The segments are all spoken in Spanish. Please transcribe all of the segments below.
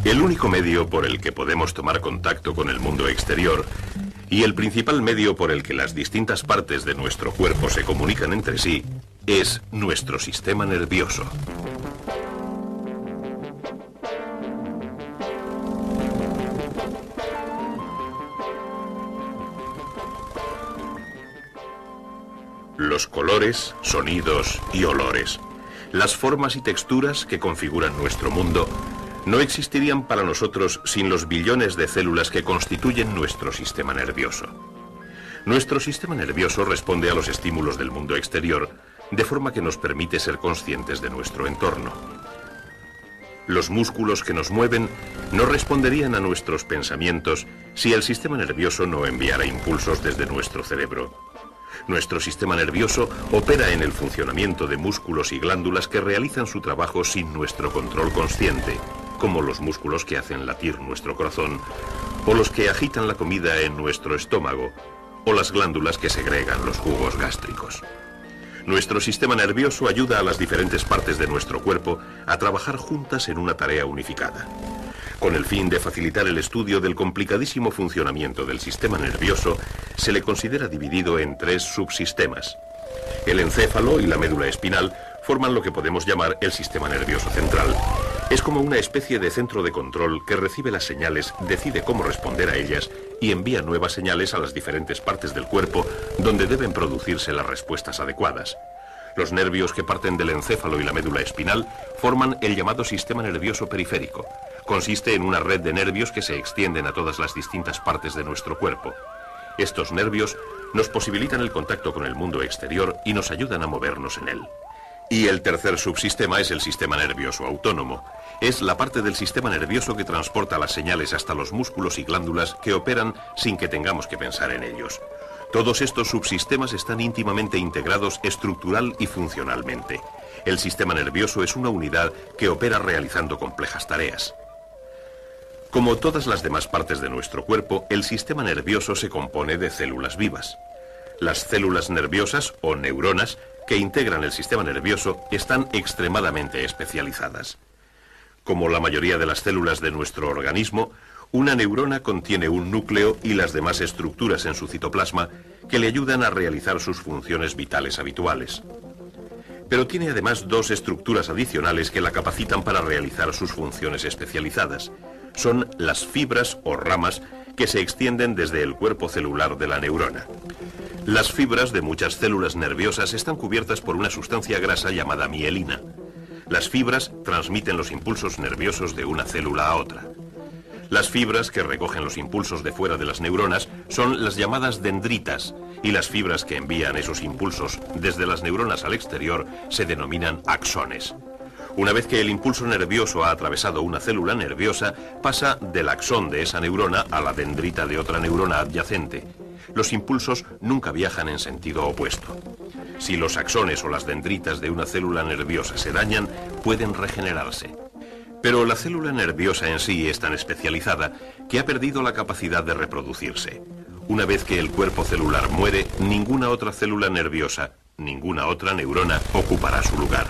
El único medio por el que podemos tomar contacto con el mundo exterior y el principal medio por el que las distintas partes de nuestro cuerpo se comunican entre sí es nuestro sistema nervioso. Los colores, sonidos y olores, las formas y texturas que configuran nuestro mundo, no existirían para nosotros sin los billones de células que constituyen nuestro sistema nervioso. Nuestro sistema nervioso responde a los estímulos del mundo exterior, de forma que nos permite ser conscientes de nuestro entorno. Los músculos que nos mueven no responderían a nuestros pensamientos si el sistema nervioso no enviara impulsos desde nuestro cerebro. Nuestro sistema nervioso opera en el funcionamiento de músculos y glándulas que realizan su trabajo sin nuestro control consciente, como los músculos que hacen latir nuestro corazón, o los que agitan la comida en nuestro estómago, o las glándulas que segregan los jugos gástricos. Nuestro sistema nervioso ayuda a las diferentes partes de nuestro cuerpo a trabajar juntas en una tarea unificada. Con el fin de facilitar el estudio del complicadísimo funcionamiento del sistema nervioso, se le considera dividido en 3 subsistemas. El encéfalo y la médula espinal forman lo que podemos llamar el sistema nervioso central. Es como una especie de centro de control que recibe las señales, decide cómo responder a ellas y envía nuevas señales a las diferentes partes del cuerpo donde deben producirse las respuestas adecuadas. Los nervios que parten del encéfalo y la médula espinal forman el llamado sistema nervioso periférico. Consiste en una red de nervios que se extienden a todas las distintas partes de nuestro cuerpo. Estos nervios nos posibilitan el contacto con el mundo exterior y nos ayudan a movernos en él. Y el tercer subsistema es el sistema nervioso autónomo. Es la parte del sistema nervioso que transporta las señales hasta los músculos y glándulas que operan sin que tengamos que pensar en ellos. Todos estos subsistemas están íntimamente integrados estructural y funcionalmente. El sistema nervioso es una unidad que opera realizando complejas tareas. Como todas las demás partes de nuestro cuerpo, el sistema nervioso se compone de células vivas. Las células nerviosas o neuronas que integran el sistema nervioso están extremadamente especializadas. Como la mayoría de las células de nuestro organismo, una neurona contiene un núcleo y las demás estructuras en su citoplasma que le ayudan a realizar sus funciones vitales habituales. Pero tiene además 2 estructuras adicionales que la capacitan para realizar sus funciones especializadas. Son las fibras o ramas que se extienden desde el cuerpo celular de la neurona. Las fibras de muchas células nerviosas están cubiertas por una sustancia grasa llamada mielina. Las fibras transmiten los impulsos nerviosos de una célula a otra. Las fibras que recogen los impulsos de fuera de las neuronas son las llamadas dendritas, y las fibras que envían esos impulsos desde las neuronas al exterior se denominan axones. Una vez que el impulso nervioso ha atravesado una célula nerviosa, pasa del axón de esa neurona a la dendrita de otra neurona adyacente. Los impulsos nunca viajan en sentido opuesto. Si los axones o las dendritas de una célula nerviosa se dañan, pueden regenerarse. Pero la célula nerviosa en sí es tan especializada que ha perdido la capacidad de reproducirse. Una vez que el cuerpo celular muere, ninguna otra célula nerviosa, ninguna otra neurona ocupará su lugar.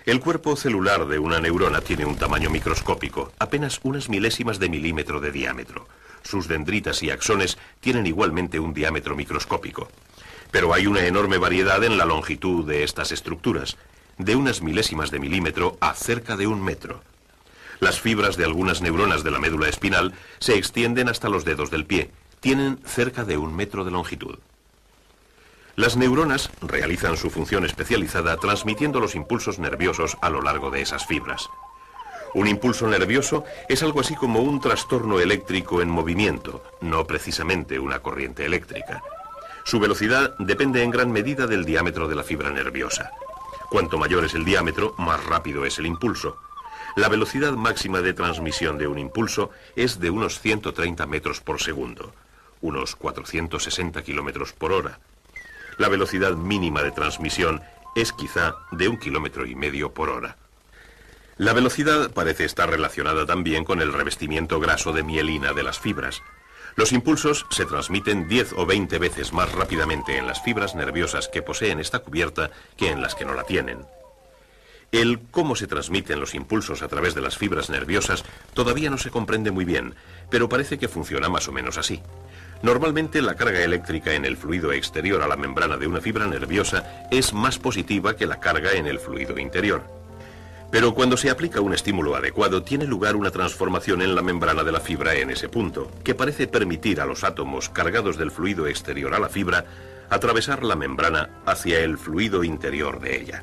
El cuerpo celular de una neurona tiene un tamaño microscópico, apenas unas milésimas de milímetro de diámetro. Sus dendritas y axones tienen igualmente un diámetro microscópico. Pero hay una enorme variedad en la longitud de estas estructuras, de unas milésimas de milímetro a cerca de 1 metro. Las fibras de algunas neuronas de la médula espinal se extienden hasta los dedos del pie. Tienen cerca de 1 metro de longitud. Las neuronas realizan su función especializada transmitiendo los impulsos nerviosos a lo largo de esas fibras. Un impulso nervioso es algo así como un trastorno eléctrico en movimiento, no precisamente una corriente eléctrica. Su velocidad depende en gran medida del diámetro de la fibra nerviosa. Cuanto mayor es el diámetro, más rápido es el impulso. La velocidad máxima de transmisión de un impulso es de unos 130 metros por segundo, unos 460 kilómetros por hora. La velocidad mínima de transmisión es quizá de 1,5 kilómetros por hora. La velocidad parece estar relacionada también con el revestimiento graso de mielina de las fibras. Los impulsos se transmiten 10 o 20 veces más rápidamente en las fibras nerviosas que poseen esta cubierta que en las que no la tienen. El cómo se transmiten los impulsos a través de las fibras nerviosas todavía no se comprende muy bien, pero parece que funciona más o menos así. Normalmente la carga eléctrica en el fluido exterior a la membrana de una fibra nerviosa es más positiva que la carga en el fluido interior. Pero cuando se aplica un estímulo adecuado, tiene lugar una transformación en la membrana de la fibra en ese punto, que parece permitir a los átomos cargados del fluido exterior a la fibra atravesar la membrana hacia el fluido interior de ella.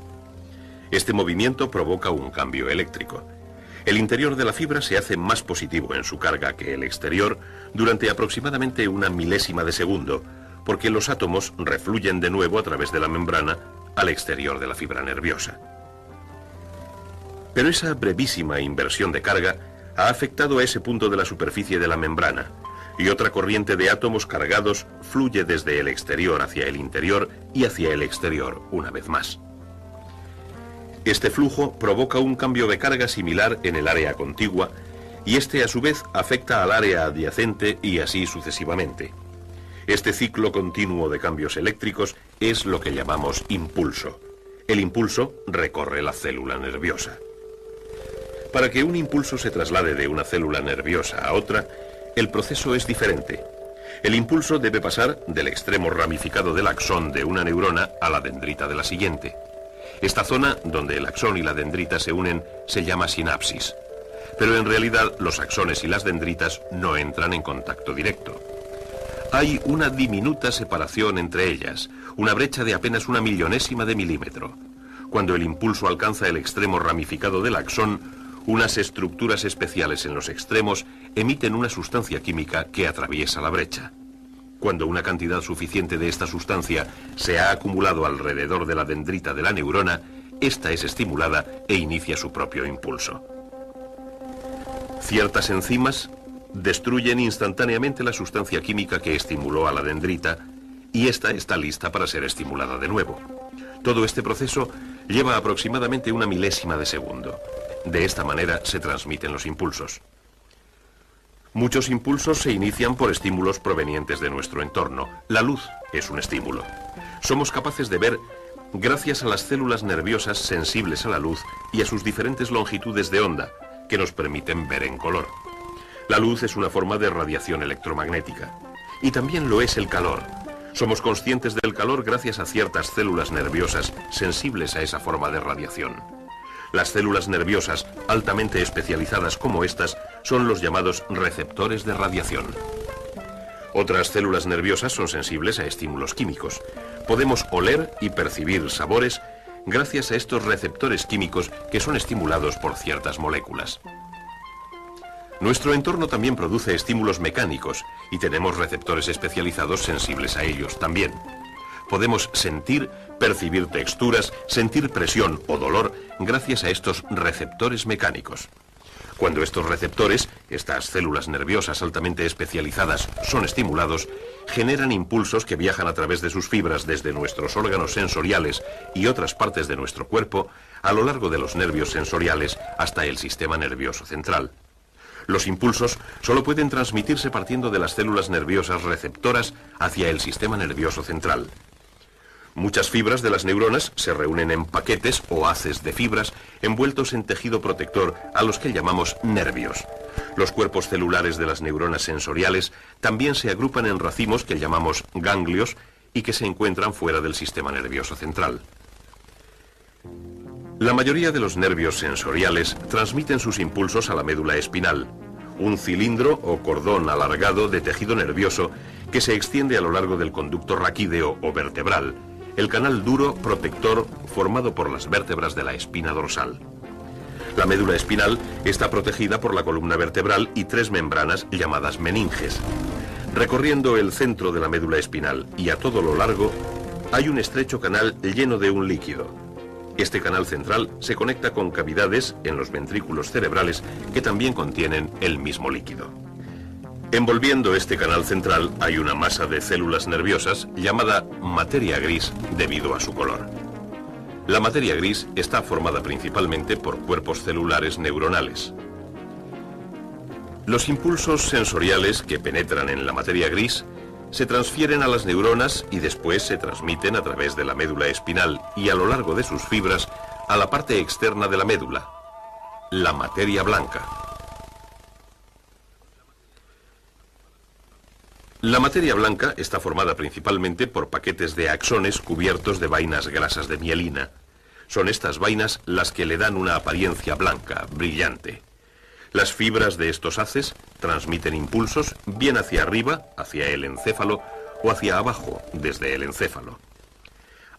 Este movimiento provoca un cambio eléctrico. El interior de la fibra se hace más positivo en su carga que el exterior durante aproximadamente una milésima de segundo, porque los átomos refluyen de nuevo a través de la membrana al exterior de la fibra nerviosa. Pero esa brevísima inversión de carga ha afectado a ese punto de la superficie de la membrana, y otra corriente de átomos cargados fluye desde el exterior hacia el interior y hacia el exterior una vez más. Este flujo provoca un cambio de carga similar en el área contigua, y este a su vez afecta al área adyacente y así sucesivamente. Este ciclo continuo de cambios eléctricos es lo que llamamos impulso. El impulso recorre la célula nerviosa. Para que un impulso se traslade de una célula nerviosa a otra, el proceso es diferente. El impulso debe pasar del extremo ramificado del axón de una neurona a la dendrita de la siguiente. Esta zona, donde el axón y la dendrita se unen, se llama sinapsis. Pero en realidad los axones y las dendritas no entran en contacto directo. Hay una diminuta separación entre ellas, una brecha de apenas 1/1000ª de milímetro. Cuando el impulso alcanza el extremo ramificado del axón, unas estructuras especiales en los extremos emiten una sustancia química que atraviesa la brecha. Cuando una cantidad suficiente de esta sustancia se ha acumulado alrededor de la dendrita de la neurona, esta es estimulada e inicia su propio impulso. Ciertas enzimas destruyen instantáneamente la sustancia química que estimuló a la dendrita y esta está lista para ser estimulada de nuevo. Todo este proceso lleva aproximadamente 1/1000ª de segundo. De esta manera se transmiten los impulsos. Muchos impulsos se inician por estímulos provenientes de nuestro entorno. La luz es un estímulo. Somos capaces de ver gracias a las células nerviosas sensibles a la luz y a sus diferentes longitudes de onda, que nos permiten ver en color. La luz es una forma de radiación electromagnética. Y también lo es el calor. Somos conscientes del calor gracias a ciertas células nerviosas sensibles a esa forma de radiación. Las células nerviosas altamente especializadas como estas son los llamados receptores de radiación. Otras células nerviosas son sensibles a estímulos químicos. Podemos oler y percibir sabores gracias a estos receptores químicos que son estimulados por ciertas moléculas. Nuestro entorno también produce estímulos mecánicos y tenemos receptores especializados sensibles a ellos también. Podemos sentir, percibir texturas, sentir presión o dolor gracias a estos receptores mecánicos. Cuando estos receptores, estas células nerviosas altamente especializadas, son estimulados, generan impulsos que viajan a través de sus fibras desde nuestros órganos sensoriales y otras partes de nuestro cuerpo a lo largo de los nervios sensoriales hasta el sistema nervioso central. Los impulsos solo pueden transmitirse partiendo de las células nerviosas receptoras hacia el sistema nervioso central. Muchas fibras de las neuronas se reúnen en paquetes o haces de fibras envueltos en tejido protector a los que llamamos nervios. Los cuerpos celulares de las neuronas sensoriales también se agrupan en racimos que llamamos ganglios y que se encuentran fuera del sistema nervioso central. La mayoría de los nervios sensoriales transmiten sus impulsos a la médula espinal, un cilindro o cordón alargado de tejido nervioso que se extiende a lo largo del conducto raquídeo o vertebral, el canal duro protector formado por las vértebras de la espina dorsal. La médula espinal está protegida por la columna vertebral y 3 membranas llamadas meninges. Recorriendo el centro de la médula espinal y a todo lo largo, hay un estrecho canal lleno de un líquido. Este canal central se conecta con cavidades en los ventrículos cerebrales que también contienen el mismo líquido. Envolviendo este canal central hay una masa de células nerviosas llamada materia gris debido a su color. La materia gris está formada principalmente por cuerpos celulares neuronales. Los impulsos sensoriales que penetran en la materia gris se transfieren a las neuronas y después se transmiten a través de la médula espinal y a lo largo de sus fibras a la parte externa de la médula, la materia blanca. La materia blanca está formada principalmente por paquetes de axones cubiertos de vainas grasas de mielina. Son estas vainas las que le dan una apariencia blanca, brillante. Las fibras de estos haces transmiten impulsos bien hacia arriba, hacia el encéfalo, o hacia abajo, desde el encéfalo.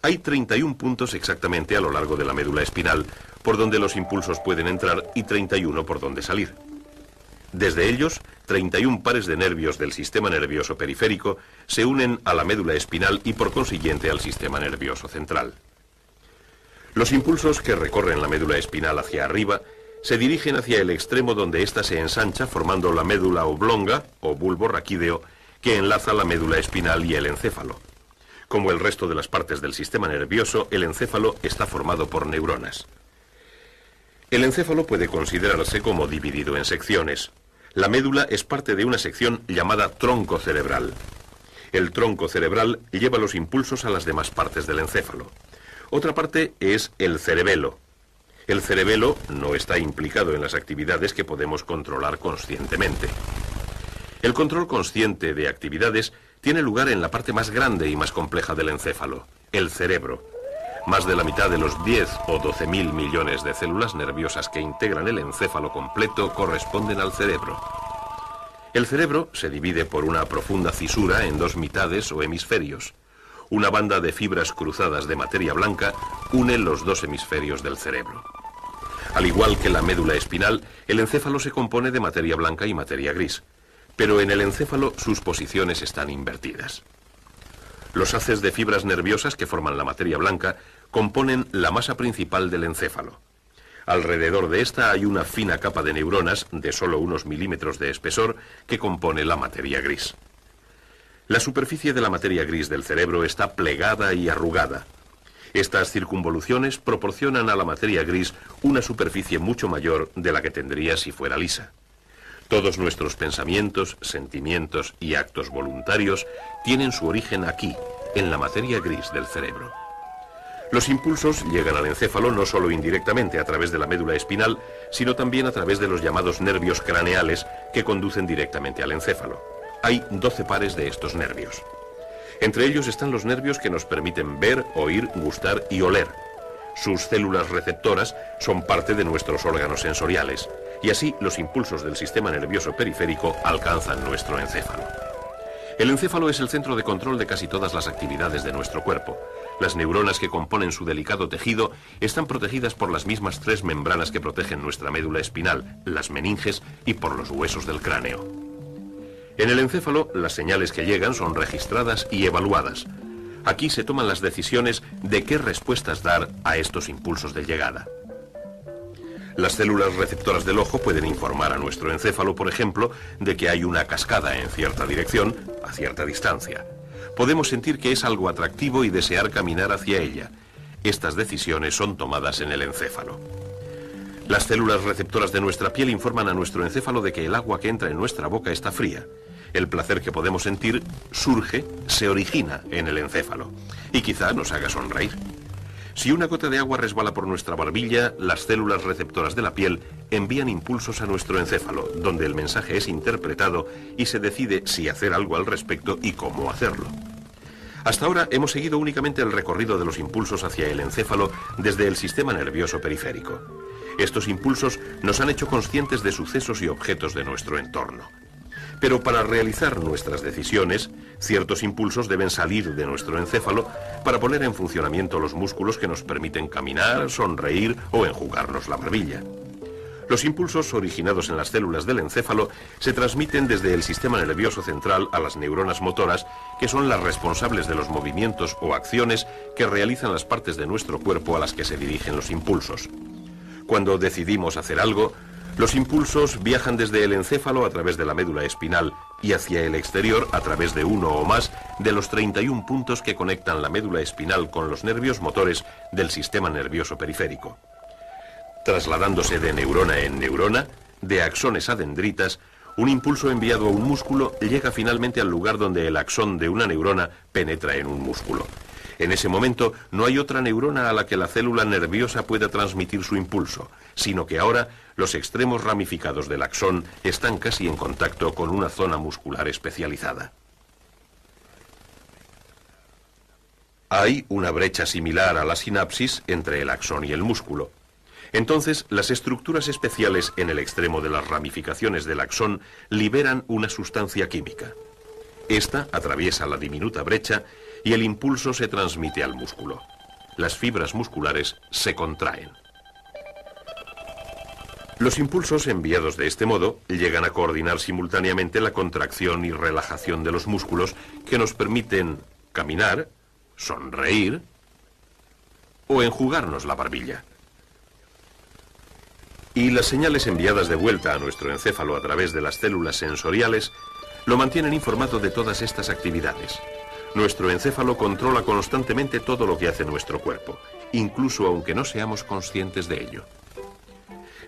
Hay 31 puntos exactamente a lo largo de la médula espinal, por donde los impulsos pueden entrar y 31 por donde salir. Desde ellos, 31 pares de nervios del sistema nervioso periférico se unen a la médula espinal y por consiguiente al sistema nervioso central. Los impulsos que recorren la médula espinal hacia arriba se dirigen hacia el extremo donde ésta se ensancha formando la médula oblonga o bulbo raquídeo que enlaza la médula espinal y el encéfalo. Como el resto de las partes del sistema nervioso, el encéfalo está formado por neuronas. El encéfalo puede considerarse como dividido en secciones. La médula es parte de una sección llamada tronco cerebral. El tronco cerebral lleva los impulsos a las demás partes del encéfalo. Otra parte es el cerebelo. El cerebelo no está implicado en las actividades que podemos controlar conscientemente. El control consciente de actividades tiene lugar en la parte más grande y más compleja del encéfalo, el cerebro. Más de la mitad de los 10 o 12.000 millones de células nerviosas que integran el encéfalo completo corresponden al cerebro. El cerebro se divide por una profunda fisura en dos mitades o hemisferios. Una banda de fibras cruzadas de materia blanca une los dos hemisferios del cerebro. Al igual que la médula espinal, el encéfalo se compone de materia blanca y materia gris, pero en el encéfalo sus posiciones están invertidas. Los haces de fibras nerviosas que forman la materia blanca componen la masa principal del encéfalo. Alrededor de esta hay una fina capa de neuronas de solo unos milímetros de espesor que compone la materia gris. La superficie de la materia gris del cerebro está plegada y arrugada. Estas circunvoluciones proporcionan a la materia gris una superficie mucho mayor de la que tendría si fuera lisa. Todos nuestros pensamientos, sentimientos y actos voluntarios tienen su origen aquí, en la materia gris del cerebro. Los impulsos llegan al encéfalo no solo indirectamente a través de la médula espinal, sino también a través de los llamados nervios craneales que conducen directamente al encéfalo. Hay 12 pares de estos nervios. Entre ellos están los nervios que nos permiten ver, oír, gustar y oler. Sus células receptoras son parte de nuestros órganos sensoriales, y así los impulsos del sistema nervioso periférico alcanzan nuestro encéfalo. El encéfalo es el centro de control de casi todas las actividades de nuestro cuerpo. Las neuronas que componen su delicado tejido están protegidas por las mismas 3 membranas que protegen nuestra médula espinal, las meninges y por los huesos del cráneo. En el encéfalo, las señales que llegan son registradas y evaluadas. Aquí se toman las decisiones de qué respuestas dar a estos impulsos de llegada. Las células receptoras del ojo pueden informar a nuestro encéfalo, por ejemplo, de que hay una cascada en cierta dirección, a cierta distancia. Podemos sentir que es algo atractivo y desear caminar hacia ella. Estas decisiones son tomadas en el encéfalo. Las células receptoras de nuestra piel informan a nuestro encéfalo de que el agua que entra en nuestra boca está fría. El placer que podemos sentir surge, se origina en el encéfalo y quizá nos haga sonreír. Si una gota de agua resbala por nuestra barbilla, las células receptoras de la piel envían impulsos a nuestro encéfalo, donde el mensaje es interpretado y se decide si hacer algo al respecto y cómo hacerlo. Hasta ahora hemos seguido únicamente el recorrido de los impulsos hacia el encéfalo desde el sistema nervioso periférico. Estos impulsos nos han hecho conscientes de sucesos y objetos de nuestro entorno. Pero para realizar nuestras decisiones, ciertos impulsos deben salir de nuestro encéfalo para poner en funcionamiento los músculos que nos permiten caminar, sonreír o enjugarnos la barbilla. Los impulsos originados en las células del encéfalo se transmiten desde el sistema nervioso central a las neuronas motoras, que son las responsables de los movimientos o acciones que realizan las partes de nuestro cuerpo a las que se dirigen los impulsos. Cuando decidimos hacer algo, los impulsos viajan desde el encéfalo a través de la médula espinal y hacia el exterior a través de uno o más de los 31 puntos que conectan la médula espinal con los nervios motores del sistema nervioso periférico. Trasladándose de neurona en neurona, de axones a dendritas, un impulso enviado a un músculo llega finalmente al lugar donde el axón de una neurona penetra en un músculo. En ese momento no hay otra neurona a la que la célula nerviosa pueda transmitir su impulso, sino que ahora los extremos ramificados del axón están casi en contacto con una zona muscular especializada. Hay una brecha similar a la sinapsis entre el axón y el músculo. Entonces, las estructuras especiales en el extremo de las ramificaciones del axón liberan una sustancia química. Esta atraviesa la diminuta brecha y el impulso se transmite al músculo. Las fibras musculares se contraen. Los impulsos enviados de este modo llegan a coordinar simultáneamente la contracción y relajación de los músculos que nos permiten caminar, sonreír o enjugarnos la barbilla. Y las señales enviadas de vuelta a nuestro encéfalo a través de las células sensoriales lo mantienen informado de todas estas actividades. Nuestro encéfalo controla constantemente todo lo que hace nuestro cuerpo, incluso aunque no seamos conscientes de ello.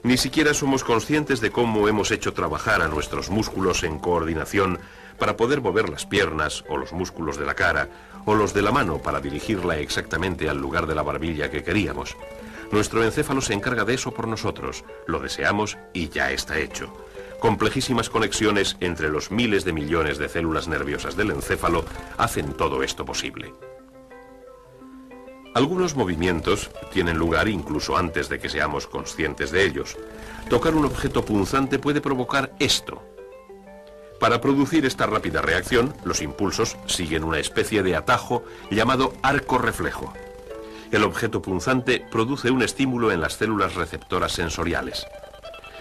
Ni siquiera somos conscientes de cómo hemos hecho trabajar a nuestros músculos en coordinación para poder mover las piernas o los músculos de la cara o los de la mano para dirigirla exactamente al lugar de la barbilla que queríamos. Nuestro encéfalo se encarga de eso por nosotros, lo deseamos y ya está hecho. Complejísimas conexiones entre los miles de millones de células nerviosas del encéfalo hacen todo esto posible. Algunos movimientos tienen lugar incluso antes de que seamos conscientes de ellos. Tocar un objeto punzante puede provocar esto. Para producir esta rápida reacción, los impulsos siguen una especie de atajo llamado arco reflejo. El objeto punzante produce un estímulo en las células receptoras sensoriales.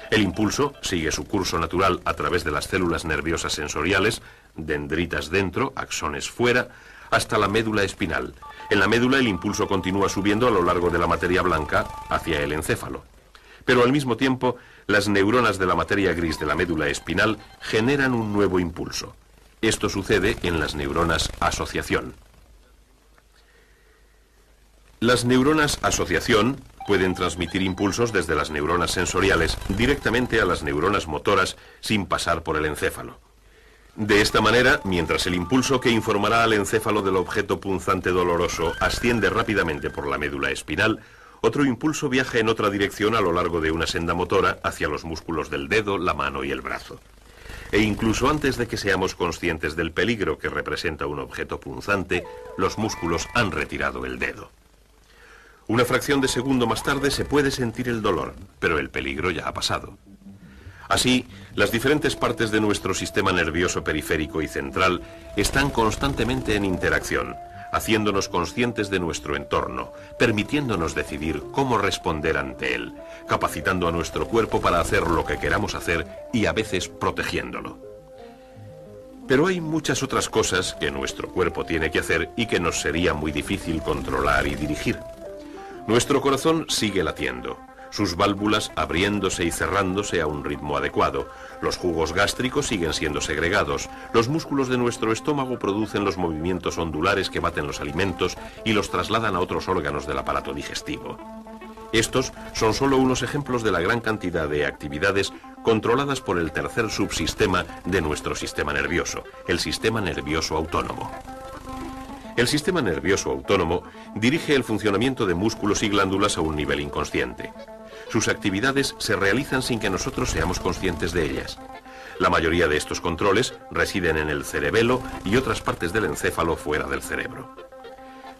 El impulso sigue su curso natural a través de las células nerviosas sensoriales, dendritas dentro, axones fuera, hasta la médula espinal. En la médula el impulso continúa subiendo a lo largo de la materia blanca hacia el encéfalo. Pero al mismo tiempo, las neuronas de la materia gris de la médula espinal generan un nuevo impulso. Esto sucede en las neuronas asociación. Las neuronas asociación pueden transmitir impulsos desde las neuronas sensoriales directamente a las neuronas motoras sin pasar por el encéfalo. De esta manera, mientras el impulso que informará al encéfalo del objeto punzante doloroso asciende rápidamente por la médula espinal, otro impulso viaja en otra dirección a lo largo de una senda motora hacia los músculos del dedo, la mano y el brazo. E incluso antes de que seamos conscientes del peligro que representa un objeto punzante, los músculos han retirado el dedo. Una fracción de segundo más tarde se puede sentir el dolor, pero el peligro ya ha pasado. Así, las diferentes partes de nuestro sistema nervioso periférico y central están constantemente en interacción, haciéndonos conscientes de nuestro entorno, permitiéndonos decidir cómo responder ante él, capacitando a nuestro cuerpo para hacer lo que queramos hacer y a veces protegiéndolo. Pero hay muchas otras cosas que nuestro cuerpo tiene que hacer y que nos sería muy difícil controlar y dirigir. Nuestro corazón sigue latiendo, sus válvulas abriéndose y cerrándose a un ritmo adecuado, los jugos gástricos siguen siendo segregados, los músculos de nuestro estómago producen los movimientos ondulares que baten los alimentos y los trasladan a otros órganos del aparato digestivo. Estos son solo unos ejemplos de la gran cantidad de actividades controladas por el tercer subsistema de nuestro sistema nervioso, el sistema nervioso autónomo. El sistema nervioso autónomo dirige el funcionamiento de músculos y glándulas a un nivel inconsciente. Sus actividades se realizan sin que nosotros seamos conscientes de ellas. La mayoría de estos controles residen en el cerebelo y otras partes del encéfalo fuera del cerebro.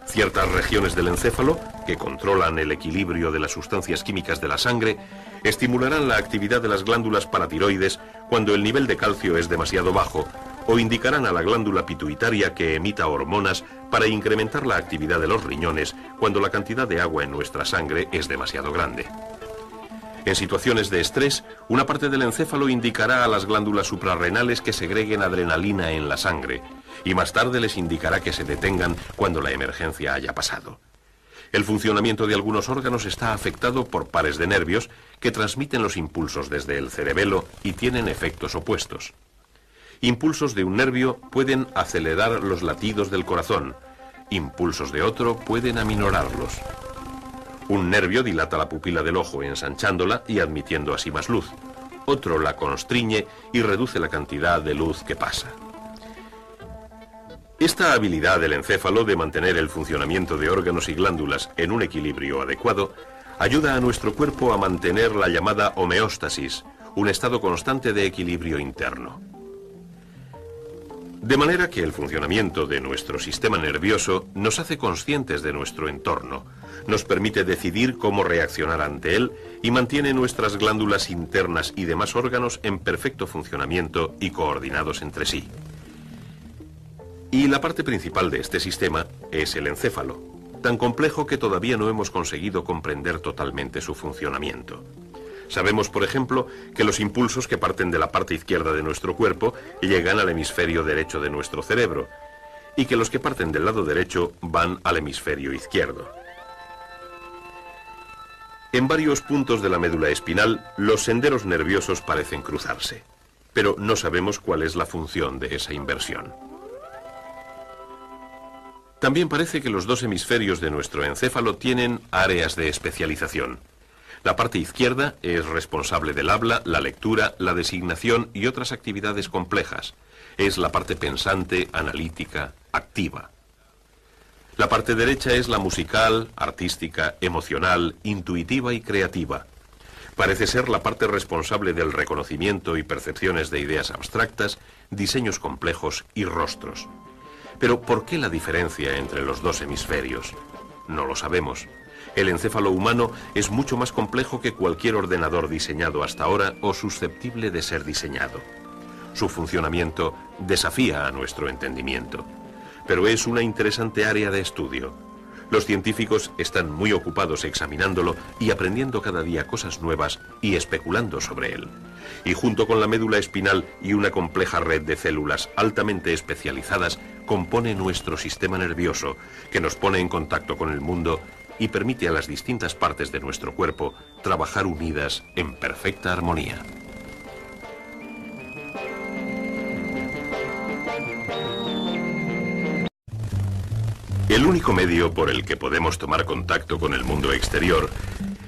Ciertas regiones del encéfalo, que controlan el equilibrio de las sustancias químicas de la sangre, estimularán la actividad de las glándulas paratiroides cuando el nivel de calcio es demasiado bajo, o indicarán a la glándula pituitaria que emita hormonas para incrementar la actividad de los riñones cuando la cantidad de agua en nuestra sangre es demasiado grande. En situaciones de estrés, una parte del encéfalo indicará a las glándulas suprarrenales que segreguen adrenalina en la sangre, y más tarde les indicará que se detengan cuando la emergencia haya pasado. El funcionamiento de algunos órganos está afectado por pares de nervios que transmiten los impulsos desde el cerebelo y tienen efectos opuestos. Impulsos de un nervio pueden acelerar los latidos del corazón, impulsos de otro pueden aminorarlos. Un nervio dilata la pupila del ojo ensanchándola y admitiendo así más luz. Otro la constriñe y reduce la cantidad de luz que pasa. Esta habilidad del encéfalo de mantener el funcionamiento de órganos y glándulas en un equilibrio adecuado ayuda a nuestro cuerpo a mantener la llamada homeostasis, un estado constante de equilibrio interno. De manera que el funcionamiento de nuestro sistema nervioso nos hace conscientes de nuestro entorno, nos permite decidir cómo reaccionar ante él y mantiene nuestras glándulas internas y demás órganos en perfecto funcionamiento y coordinados entre sí. Y la parte principal de este sistema es el encéfalo, tan complejo que todavía no hemos conseguido comprender totalmente su funcionamiento. Sabemos, por ejemplo, que los impulsos que parten de la parte izquierda de nuestro cuerpo llegan al hemisferio derecho de nuestro cerebro, y que los que parten del lado derecho van al hemisferio izquierdo. En varios puntos de la médula espinal, los senderos nerviosos parecen cruzarse, pero no sabemos cuál es la función de esa inversión. También parece que los dos hemisferios de nuestro encéfalo tienen áreas de especialización. La parte izquierda es responsable del habla, la lectura, la designación y otras actividades complejas. Es la parte pensante, analítica, activa. La parte derecha es la musical, artística, emocional, intuitiva y creativa. Parece ser la parte responsable del reconocimiento y percepciones de ideas abstractas, diseños complejos y rostros. Pero ¿por qué la diferencia entre los dos hemisferios? No lo sabemos. El encéfalo humano es mucho más complejo que cualquier ordenador diseñado hasta ahora o susceptible de ser diseñado. Su funcionamiento desafía a nuestro entendimiento, pero es una interesante área de estudio. Los científicos están muy ocupados examinándolo y aprendiendo cada día cosas nuevas y especulando sobre él. Y junto con la médula espinal y una compleja red de células altamente especializadas, compone nuestro sistema nervioso, que nos pone en contacto con el mundo y permite a las distintas partes de nuestro cuerpo trabajar unidas en perfecta armonía. El único medio por el que podemos tomar contacto con el mundo exterior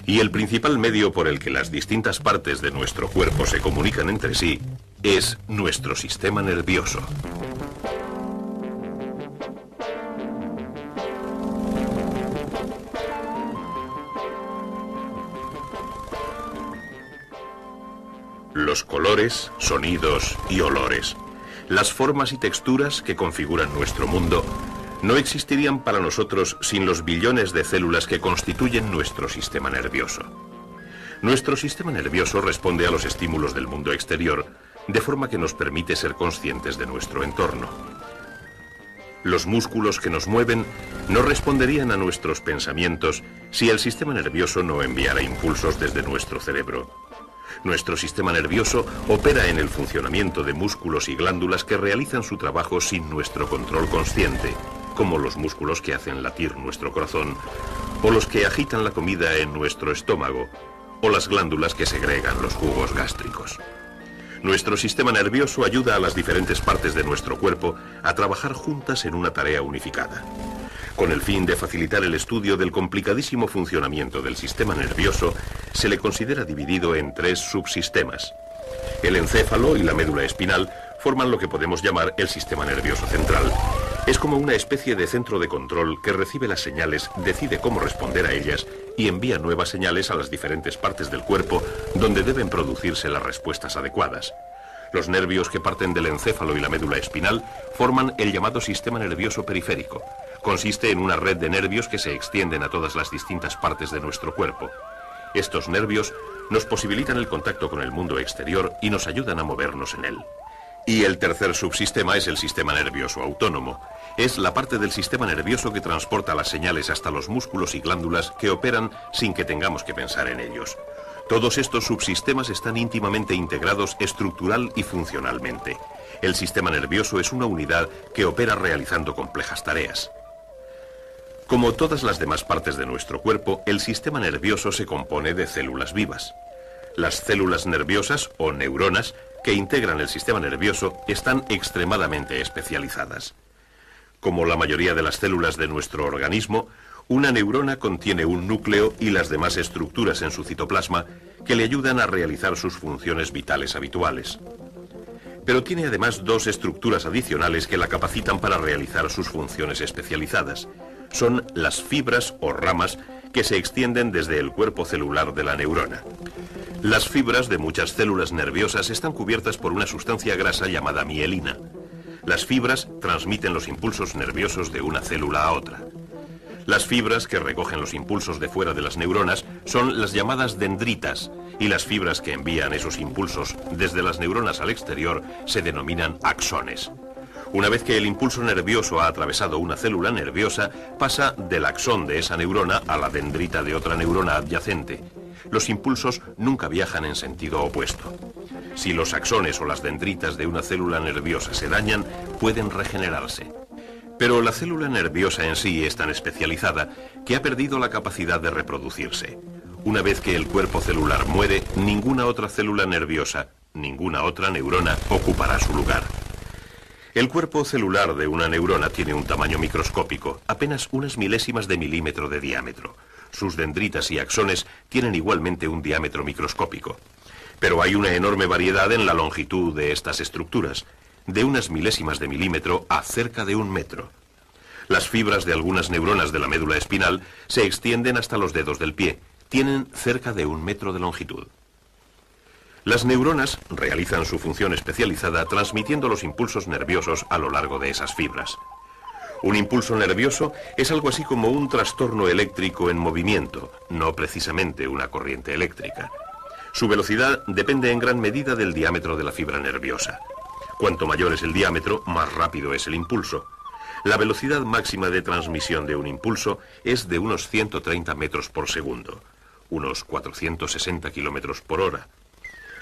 y el principal medio por el que las distintas partes de nuestro cuerpo se comunican entre sí es nuestro sistema nervioso. Los colores, sonidos y olores, las formas y texturas que configuran nuestro mundo, no existirían para nosotros sin los billones de células que constituyen nuestro sistema nervioso. Nuestro sistema nervioso responde a los estímulos del mundo exterior, de forma que nos permite ser conscientes de nuestro entorno. Los músculos que nos mueven no responderían a nuestros pensamientos si el sistema nervioso no enviara impulsos desde nuestro cerebro. Nuestro sistema nervioso opera en el funcionamiento de músculos y glándulas que realizan su trabajo sin nuestro control consciente, como los músculos que hacen latir nuestro corazón, o los que agitan la comida en nuestro estómago, o las glándulas que segregan los jugos gástricos. Nuestro sistema nervioso ayuda a las diferentes partes de nuestro cuerpo a trabajar juntas en una tarea unificada. Con el fin de facilitar el estudio del complicadísimo funcionamiento del sistema nervioso, se le considera dividido en 3 subsistemas. El encéfalo y la médula espinal forman lo que podemos llamar el sistema nervioso central. Es como una especie de centro de control que recibe las señales, decide cómo responder a ellas y envía nuevas señales a las diferentes partes del cuerpo donde deben producirse las respuestas adecuadas. Los nervios que parten del encéfalo y la médula espinal forman el llamado sistema nervioso periférico. Consiste en una red de nervios que se extienden a todas las distintas partes de nuestro cuerpo. Estos nervios nos posibilitan el contacto con el mundo exterior y nos ayudan a movernos en él. Y el tercer subsistema es el sistema nervioso autónomo. Es la parte del sistema nervioso que transporta las señales hasta los músculos y glándulas que operan sin que tengamos que pensar en ellos. Todos estos subsistemas están íntimamente integrados estructural y funcionalmente. El sistema nervioso es una unidad que opera realizando complejas tareas. Como todas las demás partes de nuestro cuerpo, el sistema nervioso se compone de células vivas. Las células nerviosas o neuronas que integran el sistema nervioso están extremadamente especializadas. Como la mayoría de las células de nuestro organismo, una neurona contiene un núcleo y las demás estructuras en su citoplasma que le ayudan a realizar sus funciones vitales habituales. pero tiene además dos estructuras adicionales que la capacitan para realizar sus funciones especializadas. Son las fibras o ramas que se extienden desde el cuerpo celular de la neurona. Las fibras de muchas células nerviosas están cubiertas por una sustancia grasa llamada mielina. Las fibras transmiten los impulsos nerviosos de una célula a otra. Las fibras que recogen los impulsos de fuera de las neuronas son las llamadas dendritas, y las fibras que envían esos impulsos desde las neuronas al exterior se denominan axones. Una vez que el impulso nervioso ha atravesado una célula nerviosa, pasa del axón de esa neurona a la dendrita de otra neurona adyacente. Los impulsos nunca viajan en sentido opuesto. Si los axones o las dendritas de una célula nerviosa se dañan, pueden regenerarse. Pero la célula nerviosa en sí es tan especializada que ha perdido la capacidad de reproducirse. Una vez que el cuerpo celular muere, ninguna otra célula nerviosa, ninguna otra neurona ocupará su lugar. El cuerpo celular de una neurona tiene un tamaño microscópico, apenas unas milésimas de milímetro de diámetro. Sus dendritas y axones tienen igualmente un diámetro microscópico. Pero hay una enorme variedad en la longitud de estas estructuras, de unas milésimas de milímetro a cerca de 1 metro. Las fibras de algunas neuronas de la médula espinal se extienden hasta los dedos del pie. Tienen cerca de 1 metro de longitud. Las neuronas realizan su función especializada transmitiendo los impulsos nerviosos a lo largo de esas fibras. Un impulso nervioso es algo así como un trastorno eléctrico en movimiento, no precisamente una corriente eléctrica. Su velocidad depende en gran medida del diámetro de la fibra nerviosa. Cuanto mayor es el diámetro, más rápido es el impulso. La velocidad máxima de transmisión de un impulso es de unos 130 metros por segundo, unos 460 kilómetros por hora.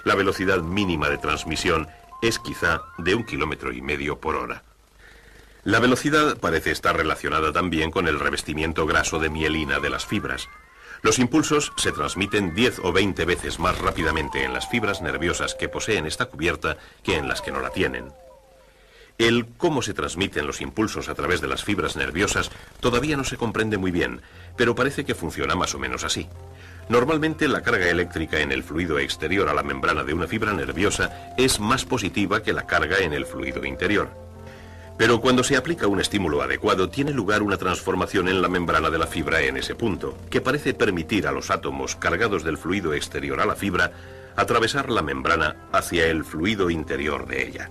La velocidad mínima de transmisión es quizá de 1,5 kilómetros por hora. La velocidad parece estar relacionada también con el revestimiento graso de mielina de las fibras. Los impulsos se transmiten 10 o 20 veces más rápidamente en las fibras nerviosas que poseen esta cubierta que en las que no la tienen. El cómo se transmiten los impulsos a través de las fibras nerviosas todavía no se comprende muy bien, pero parece que funciona más o menos así. Normalmente la carga eléctrica en el fluido exterior a la membrana de una fibra nerviosa es más positiva que la carga en el fluido interior. Pero cuando se aplica un estímulo adecuado, tiene lugar una transformación en la membrana de la fibra en ese punto, que parece permitir a los átomos cargados del fluido exterior a la fibra atravesar la membrana hacia el fluido interior de ella.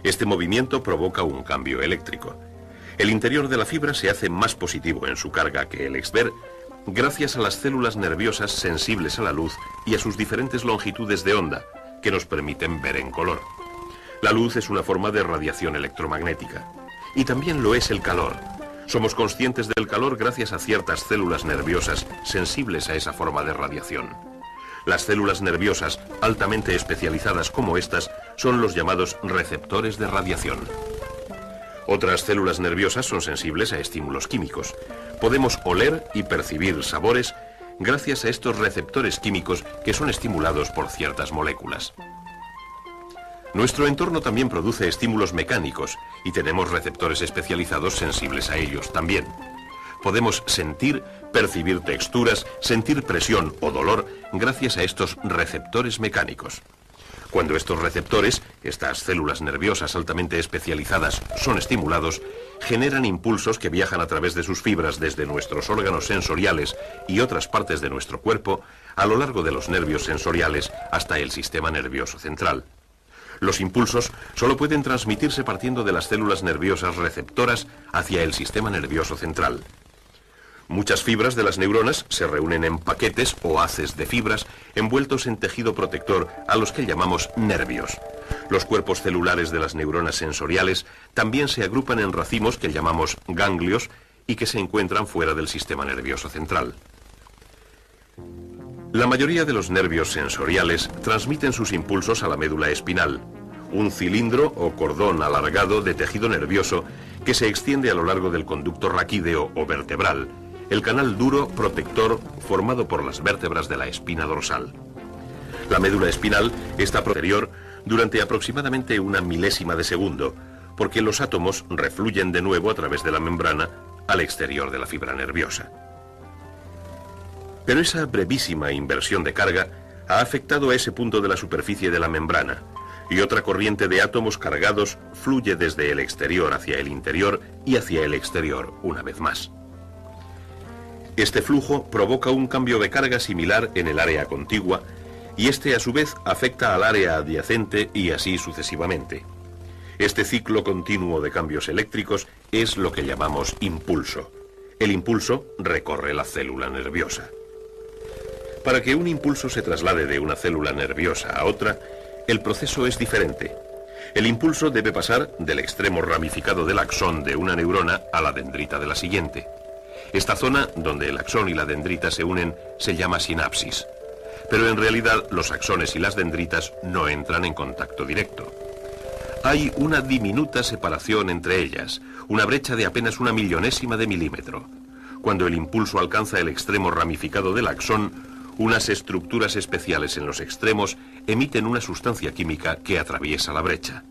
Este movimiento provoca un cambio eléctrico. El interior de la fibra se hace más positivo en su carga que el exterior, gracias a las células nerviosas sensibles a la luz y a sus diferentes longitudes de onda, que nos permiten ver en color. La luz es una forma de radiación electromagnética. Y también lo es el calor. Somos conscientes del calor gracias a ciertas células nerviosas sensibles a esa forma de radiación. Las células nerviosas altamente especializadas como estas son los llamados receptores de radiación. Otras células nerviosas son sensibles a estímulos químicos. Podemos oler y percibir sabores gracias a estos receptores químicos que son estimulados por ciertas moléculas. Nuestro entorno también produce estímulos mecánicos y tenemos receptores especializados sensibles a ellos también. Podemos sentir, percibir texturas, sentir presión o dolor gracias a estos receptores mecánicos. Cuando estos receptores, estas células nerviosas altamente especializadas, son estimulados, generan impulsos que viajan a través de sus fibras desde nuestros órganos sensoriales y otras partes de nuestro cuerpo a lo largo de los nervios sensoriales hasta el sistema nervioso central. Los impulsos solo pueden transmitirse partiendo de las células nerviosas receptoras hacia el sistema nervioso central. Muchas fibras de las neuronas se reúnen en paquetes o haces de fibras envueltos en tejido protector a los que llamamos nervios. Los cuerpos celulares de las neuronas sensoriales también se agrupan en racimos que llamamos ganglios y que se encuentran fuera del sistema nervioso central. La mayoría de los nervios sensoriales transmiten sus impulsos a la médula espinal, un cilindro o cordón alargado de tejido nervioso que se extiende a lo largo del conducto raquídeo o vertebral, el canal duro protector formado por las vértebras de la espina dorsal. La médula espinal está posterior durante aproximadamente una milésima de segundo, porque los átomos refluyen de nuevo a través de la membrana al exterior de la fibra nerviosa. Pero esa brevísima inversión de carga ha afectado a ese punto de la superficie de la membrana, y otra corriente de átomos cargados fluye desde el exterior hacia el interior y hacia el exterior una vez más. Este flujo provoca un cambio de carga similar en el área contigua y este a su vez afecta al área adyacente y así sucesivamente. Este ciclo continuo de cambios eléctricos es lo que llamamos impulso. El impulso recorre la célula nerviosa. Para que un impulso se traslade de una célula nerviosa a otra, el proceso es diferente. El impulso debe pasar del extremo ramificado del axón de una neurona a la dendrita de la siguiente. Esta zona, donde el axón y la dendrita se unen, se llama sinapsis. Pero en realidad los axones y las dendritas no entran en contacto directo. Hay una diminuta separación entre ellas, una brecha de apenas 1/1000ª de milímetro. Cuando el impulso alcanza el extremo ramificado del axón, unas estructuras especiales en los extremos emiten una sustancia química que atraviesa la brecha.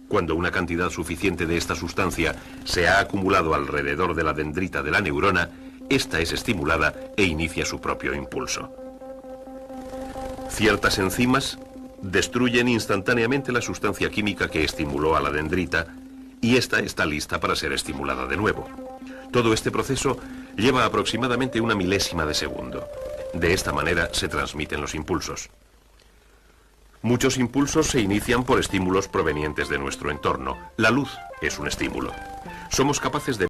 Cuando una cantidad suficiente de esta sustancia se ha acumulado alrededor de la dendrita de la neurona, esta es estimulada e inicia su propio impulso. Ciertas enzimas destruyen instantáneamente la sustancia química que estimuló a la dendrita y esta está lista para ser estimulada de nuevo. Todo este proceso lleva aproximadamente 1/1000ª de segundo. De esta manera se transmiten los impulsos. Muchos impulsos se inician por estímulos provenientes de nuestro entorno. La luz es un estímulo. Somos capaces de